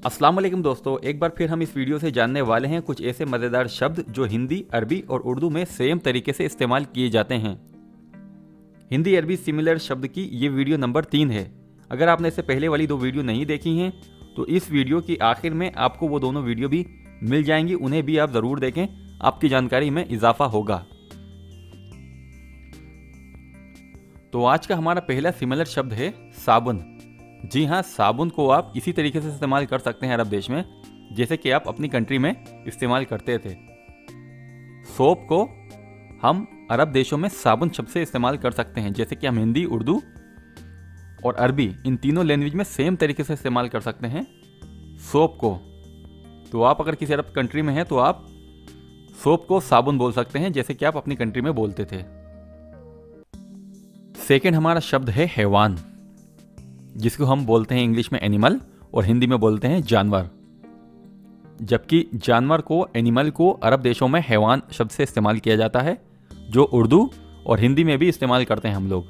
अस्सलाम वालेकुम दोस्तों, एक बार फिर हम इस वीडियो से जानने वाले हैं कुछ ऐसे मज़ेदार शब्द जो हिंदी, अरबी और उर्दू में सेम तरीके से इस्तेमाल किए जाते हैं। हिंदी अरबी सिमिलर शब्द की ये वीडियो नंबर 3 है। अगर आपने इससे पहले वाली 2 वीडियो नहीं देखी हैं तो इस वीडियो की आखिर में आपको वो दोनों वीडियो भी मिल जाएंगी, उन्हें भी आप ज़रूर देखें, आपकी जानकारी में इजाफा होगा। तो आज का हमारा पहला सिमिलर शब्द है साबुन। जी हाँ, साबुन को आप इसी तरीके से इस्तेमाल कर सकते हैं अरब देश में जैसे कि आप अपनी कंट्री में इस्तेमाल करते थे। सोप को हम अरब देशों में साबुन शब्द से इस्तेमाल कर सकते हैं, जैसे कि हम हिंदी, उर्दू और अरबी इन तीनों लैंग्वेज में सेम तरीके से इस्तेमाल कर सकते हैं सोप को। तो आप अगर किसी अरब कंट्री में हैं तो आप सोप को साबुन बोल सकते हैं जैसे कि आप अपनी कंट्री में बोलते थे। सेकेंड हमारा शब्द है हैवान, जिसको हम बोलते हैं इंग्लिश में एनिमल और हिंदी में बोलते हैं जानवर। जबकि जानवर को, एनिमल को अरब देशों में हैवान शब्द से इस्तेमाल किया जाता है, जो उर्दू और हिंदी में भी इस्तेमाल करते हैं हम लोग।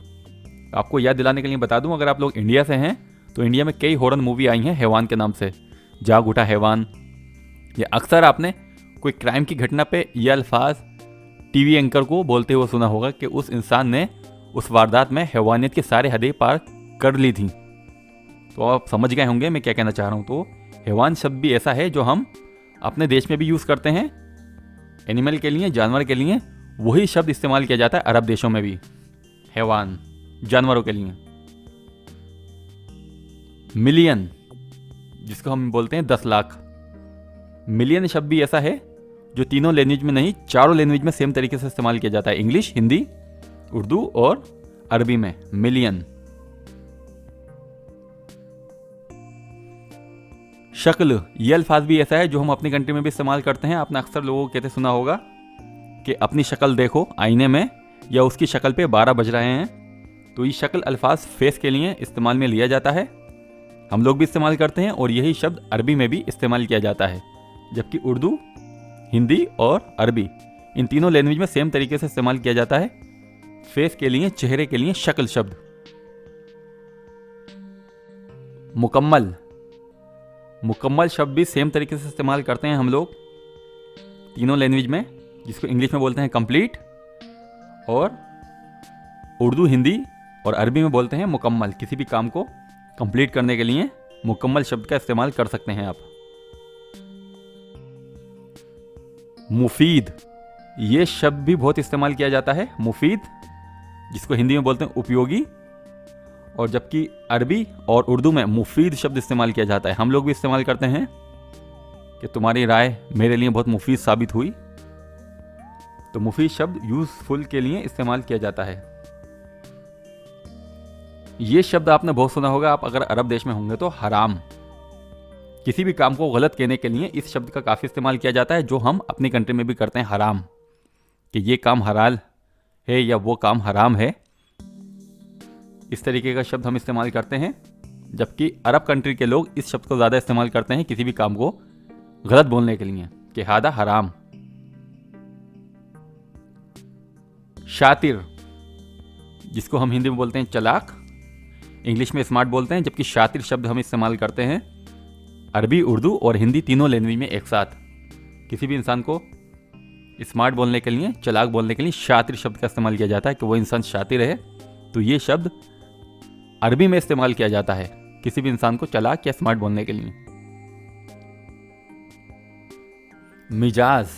आपको याद दिलाने के लिए बता दूं, अगर आप लोग इंडिया से हैं तो इंडिया में कई हॉरर मूवी आई हैं हैवान के नाम से, जाग उठा हैवान। या अक्सर आपने कोई क्राइम की घटना पे यह अल्फाज टीवी एंकर को बोलते हुए सुना होगा कि उस इंसान ने उस वारदात में हैवानियत के सारे हदें पार कर ली थी। तो आप समझ गए होंगे मैं क्या कहना चाह रहा हूँ। तो हैवान शब्द भी ऐसा है जो हम अपने देश में भी यूज़ करते हैं, एनिमल के लिए, जानवर के लिए। वही शब्द इस्तेमाल किया जाता है अरब देशों में भी, हैवान, जानवरों के लिए। मिलियन, जिसको हम बोलते हैं 10 लाख। मिलियन शब्द भी ऐसा है जो तीनों लैंग्वेज में नहीं, चारों लैंग्वेज में सेम तरीके से इस्तेमाल किया जाता है, इंग्लिश, हिंदी, उर्दू और अरबी में मिलियन। शक्ल, ये अल्फाज भी ऐसा है जो हम अपनी कंट्री में भी इस्तेमाल करते हैं। आपने अक्सर लोगों को कहते सुना होगा कि अपनी शक्ल देखो आईने में, या उसकी शक्ल पे 12 बज रहे हैं। तो ये शक्ल अल्फाज फेस के लिए इस्तेमाल में लिया जाता है, हम लोग भी इस्तेमाल करते हैं, और यही शब्द अरबी में भी इस्तेमाल किया जाता है। जबकि उर्दू, हिंदी और अरबी इन तीनों लैंग्वेज में सेम तरीके से इस्तेमाल किया जाता है फेस के लिए, चेहरे के लिए शक्ल शब्द। मुकम्मल, मुकम्मल शब्द भी सेम तरीके से इस्तेमाल करते हैं हम लोग तीनों लैंग्वेज में, जिसको इंग्लिश में बोलते हैं कंप्लीट, और उर्दू, हिंदी और अरबी में बोलते हैं मुकम्मल। किसी भी काम को कंप्लीट करने के लिए मुकम्मल शब्द का इस्तेमाल कर सकते हैं आप। मुफीद, ये शब्द भी बहुत इस्तेमाल किया जाता है, मुफीद, जिसको हिंदी में बोलते हैं उपयोगी, और जबकि अरबी और उर्दू में मुफीद शब्द इस्तेमाल किया जाता है। हम लोग भी इस्तेमाल करते हैं कि तुम्हारी राय मेरे लिए बहुत मुफीद साबित हुई। तो मुफीद शब्द यूजफुल के लिए इस्तेमाल किया जाता है। ये शब्द आपने बहुत सुना होगा, आप अगर अरब देश में होंगे तो हराम। किसी भी काम को गलत कहने के लिए इस शब्द का काफ़ी इस्तेमाल किया जाता है, जो हम अपनी कंट्री में भी करते हैं, हराम, कि ये काम हलाल है या वो काम हराम है। इस तरीके का शब्द हम इस्तेमाल करते हैं। जबकि अरब कंट्री के लोग इस शब्द को ज़्यादा इस्तेमाल करते हैं किसी भी काम को गलत बोलने के लिए, कि हादा हराम। शातिर, जिसको हम हिंदी में बोलते हैं चालाक, इंग्लिश में स्मार्ट बोलते हैं। जबकि शातिर शब्द हम इस्तेमाल करते हैं अरबी, उर्दू और हिंदी तीनों लैंग्वेज में एक साथ। किसी भी इंसान को स्मार्ट बोलने के लिए, चालाक बोलने के लिए शातिर शब्द का इस्तेमाल किया जाता है कि वो इंसान शातिर है। तो ये शब्द अरबी में इस्तेमाल किया जाता है किसी भी इंसान को चालाक या स्मार्ट बोलने के लिए। मिजाज,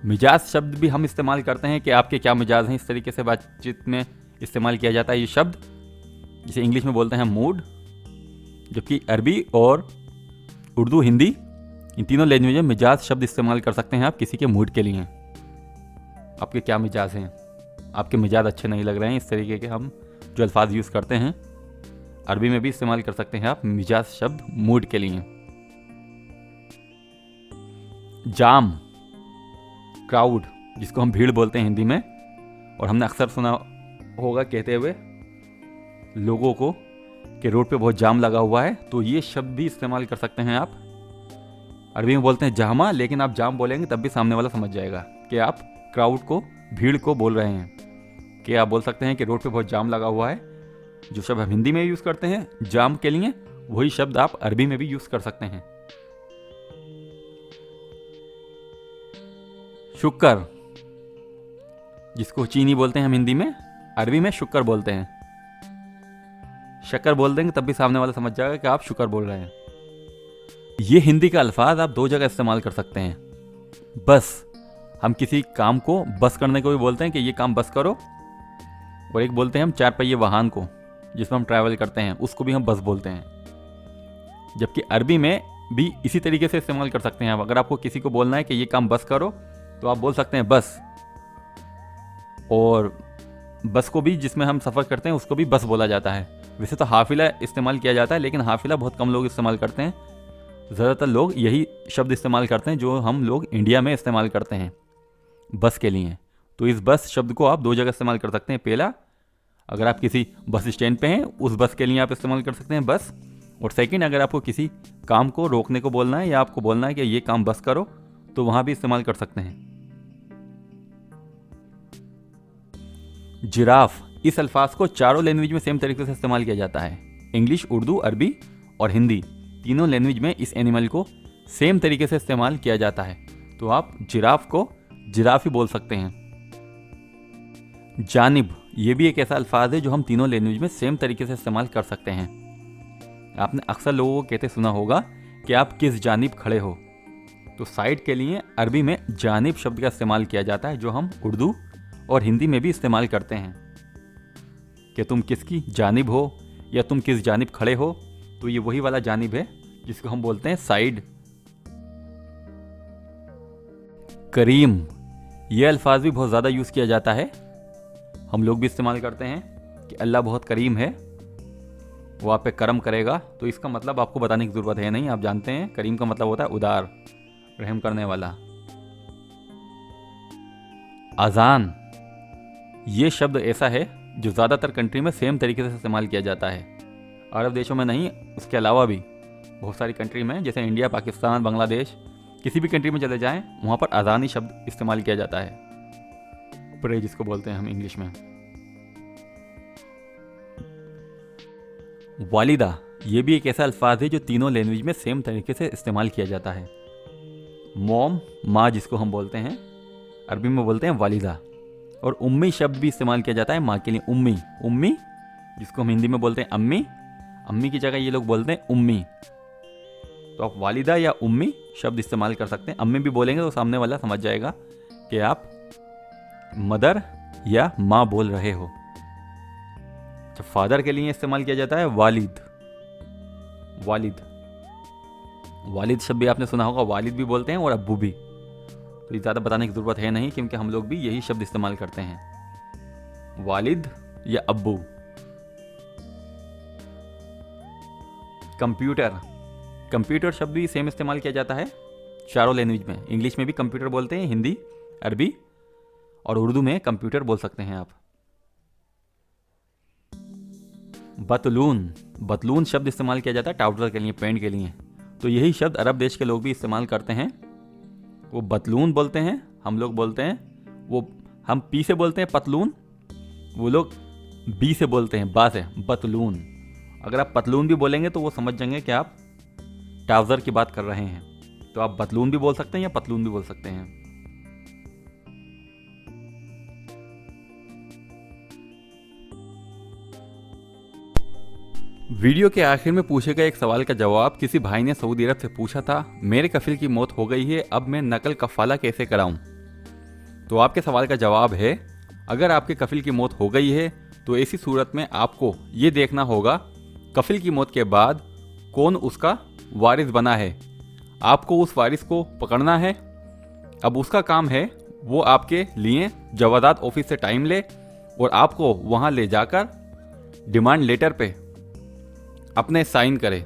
मिजाज शब्द भी हम इस्तेमाल करते हैं कि आपके क्या मिजाज हैं, इस तरीके से बातचीत में इस्तेमाल किया जाता है ये शब्द, जिसे इंग्लिश में बोलते हैं मूड। जबकि अरबी और उर्दू, हिंदी इन तीनों लैंग्वेज में मिजाज शब्द इस्तेमाल कर सकते हैं आप किसी के मूड के लिए। आपके क्या मिजाज हैं, आपके मिजाज अच्छे नहीं लग रहे हैं, इस तरीके के हम जो अल्फाज यूज़ करते हैं अरबी में भी इस्तेमाल कर सकते हैं आप मिजाज शब्द मूड के लिए। जाम, क्राउड, जिसको हम भीड़ बोलते हैं हिंदी में, और हमने अक्सर सुना होगा कहते हुए लोगों को कि रोड पे बहुत जाम लगा हुआ है। तो ये शब्द भी इस्तेमाल कर सकते हैं आप। अरबी में बोलते हैं जामा, लेकिन आप जाम बोलेंगे तब भी सामने वाला समझ जाएगा कि आप क्राउड को, भीड़ को बोल रहे हैं। कि आप बोल सकते हैं कि रोड पे बहुत जाम लगा हुआ है, जो शब्द हम हिंदी में यूज़ करते हैं जाम के लिए, वही शब्द आप अरबी में भी यूज कर सकते हैं। शुक्र, जिसको चीनी बोलते हैं हम हिंदी में, अरबी में शुक्र बोलते हैं। शक्कर बोल देंगे तब भी सामने वाला समझ जाएगा कि आप शुक्र बोल रहे हैं। ये हिंदी का अल्फाज आप दो जगह इस्तेमाल कर सकते हैं। बस, हम किसी काम को बस करने को भी बोलते हैं कि ये काम बस करो, और एक बोलते हैं हम 4 पहिए वाहन को, जिसमें हम ट्रैवल करते हैं, उसको भी हम बस बोलते हैं। जबकि अरबी में भी इसी तरीके से इस्तेमाल कर सकते हैं। अगर आपको किसी को बोलना है कि ये काम बस करो, तो आप बोल सकते हैं बस। और बस को भी, जिसमें हम सफ़र करते हैं, उसको भी बस बोला जाता है। वैसे तो हाफिला इस्तेमाल किया जाता है, लेकिन हाफिला बहुत कम लोग इस्तेमाल करते हैं। ज़्यादातर लोग यही शब्द इस्तेमाल करते हैं जो हम लोग इंडिया में इस्तेमाल करते हैं बस के लिए। तो इस बस शब्द को आप दो जगह इस्तेमाल कर सकते हैं। पहला, अगर आप किसी बस स्टैंड पे हैं, उस बस के लिए आप इस्तेमाल कर सकते हैं बस। और सेकंड, अगर आपको किसी काम को रोकने को बोलना है या आपको बोलना है कि ये काम बस करो, तो वहाँ भी इस्तेमाल कर सकते हैं। जिराफ, इस अल्फाज को चारों लैंग्वेज में सेम तरीके से इस्तेमाल किया जाता है। इंग्लिश, उर्दू, अरबी और हिंदी, तीनों लैंग्वेज में इस एनिमल को सेम तरीके से इस्तेमाल किया जाता है। तो आप जिराफ को जिराफ ही बोल सकते हैं। जानिब, ये भी एक ऐसा अल्फाज है जो हम तीनों लैंग्वेज में सेम तरीके से इस्तेमाल कर सकते हैं। आपने अक्सर लोगों को कहते सुना होगा कि आप किस जानिब खड़े हो। तो साइड के लिए अरबी में जानिब शब्द का इस्तेमाल किया जाता है, जो हम उर्दू और हिंदी में भी इस्तेमाल करते हैं कि तुम किसकी जानिब हो या तुम किस जानिब खड़े हो। तो ये वही वाला जानिब है जिसको हम बोलते हैं साइड। करीम, ये अल्फाज भी बहुत ज़्यादा यूज़ किया जाता है। हम लोग भी इस्तेमाल करते हैं कि अल्लाह बहुत करीम है, वो आप पे करम करेगा। तो इसका मतलब आपको बताने की ज़रूरत है नहीं, आप जानते हैं करीम का मतलब होता है उदार, रहम करने वाला। अजान, ये शब्द ऐसा है जो ज़्यादातर कंट्री में सेम तरीके से इस्तेमाल किया जाता है। अरब देशों में नहीं, उसके अलावा भी बहुत सारी कंट्री में, जैसे इंडिया, पाकिस्तान, बांग्लादेश, किसी भी कंट्री में चले जाएं, वहाँ पर अजान ही शब्द इस्तेमाल किया जाता है। प्रे जिसको बोलते हैं हम इंग्लिश में। वालिदा, ये भी एक ऐसा अल्फाज है जो तीनों लैंग्वेज में सेम तरीके से इस्तेमाल किया जाता है। मोम, माँ जिसको हम बोलते हैं, अरबी में बोलते हैं वालिदा। और उम्मी शब्द भी इस्तेमाल किया जाता है माँ के लिए। उम्मी, उम्मी जिसको हम हिंदी में बोलते हैं अम्मी, अम्मी की जगह ये लोग बोलते हैं उम्मी। तो आप वालिदा या उम्मी शब्द इस्तेमाल कर सकते हैं। अम्मी भी बोलेंगे तो सामने वाला समझ जाएगा कि आप मदर या माँ बोल रहे हो। जब फादर के लिए इस्तेमाल किया जाता है वालिद। वालिद, वालिद शब्द भी आपने सुना होगा, वालिद भी बोलते हैं और अब्बू भी। तो ये ज़्यादा बताने की ज़रूरत है नहीं, क्योंकि हम लोग भी यही शब्द इस्तेमाल करते हैं, वालिद या अब्बू। कंप्यूटर, कंप्यूटर शब्द भी सेम इस्तेमाल किया जाता है चारों लैंग्वेज में। इंग्लिश में भी कंप्यूटर बोलते हैं, हिंदी, अरबी और उर्दू में कंप्यूटर बोल सकते हैं आप। बतलून, बतलून शब्द इस्तेमाल किया जाता है ट्राउज़र के लिए, पैंट के लिए। तो यही शब्द अरब देश के लोग भी इस्तेमाल करते हैं। वो बतलून बोलते हैं, हम लोग बोलते हैं, वो हम पी से बोलते हैं पतलून, वो लोग बी से बोलते हैं, बा से, बतलून। अगर आप पतलून भी बोलेंगे तो वो समझ जाएंगे कि आप ट्राउज़र की बात कर रहे हैं। तो आप बतलून भी बोल सकते हैं या पतलून भी बोल सकते हैं। वीडियो के आखिर में पूछे गए एक सवाल का जवाब किसी भाई ने सऊदी अरब से पूछा था, मेरे कफिल की मौत हो गई है, अब मैं नकल कफाला कैसे कराऊं। तो आपके सवाल का जवाब है, अगर आपके कफिल की मौत हो गई है तो ऐसी सूरत में आपको ये देखना होगा कफिल की मौत के बाद कौन उसका वारिस बना है। आपको उस वारिस को पकड़ना है। अब उसका काम है वो आपके लिए जवादात ऑफिस से टाइम ले और आपको वहाँ ले जाकर डिमांड लेटर पे अपने साइन करे।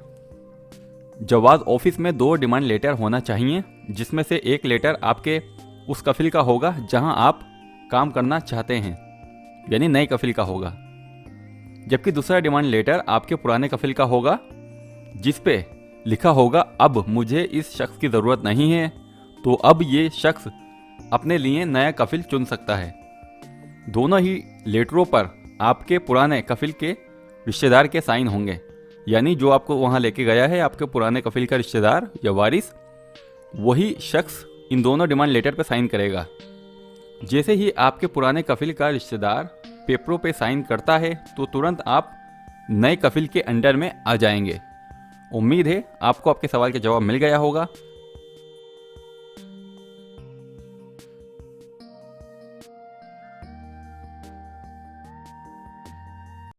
जवाद ऑफिस में 2 डिमांड लेटर होना चाहिए, जिसमें से एक लेटर आपके उस कफिल का होगा जहां आप काम करना चाहते हैं, यानी नए कफिल का होगा, जबकि दूसरा डिमांड लेटर आपके पुराने कफिल का होगा, जिस पे लिखा होगा अब मुझे इस शख्स की ज़रूरत नहीं है, तो अब ये शख्स अपने लिए नया कफिल चुन सकता है। दोनों ही लेटरों पर आपके पुराने कफिल के रिश्तेदार के साइन होंगे। यानी जो आपको वहाँ लेके गया है आपके पुराने कफिल का रिश्तेदार या वारिस, वही शख्स इन दोनों डिमांड लेटर पर साइन करेगा। जैसे ही आपके पुराने कफिल का रिश्तेदार पेपरों पे साइन करता है तो तुरंत आप नए कफिल के अंडर में आ जाएंगे। उम्मीद है आपको आपके सवाल का जवाब मिल गया होगा।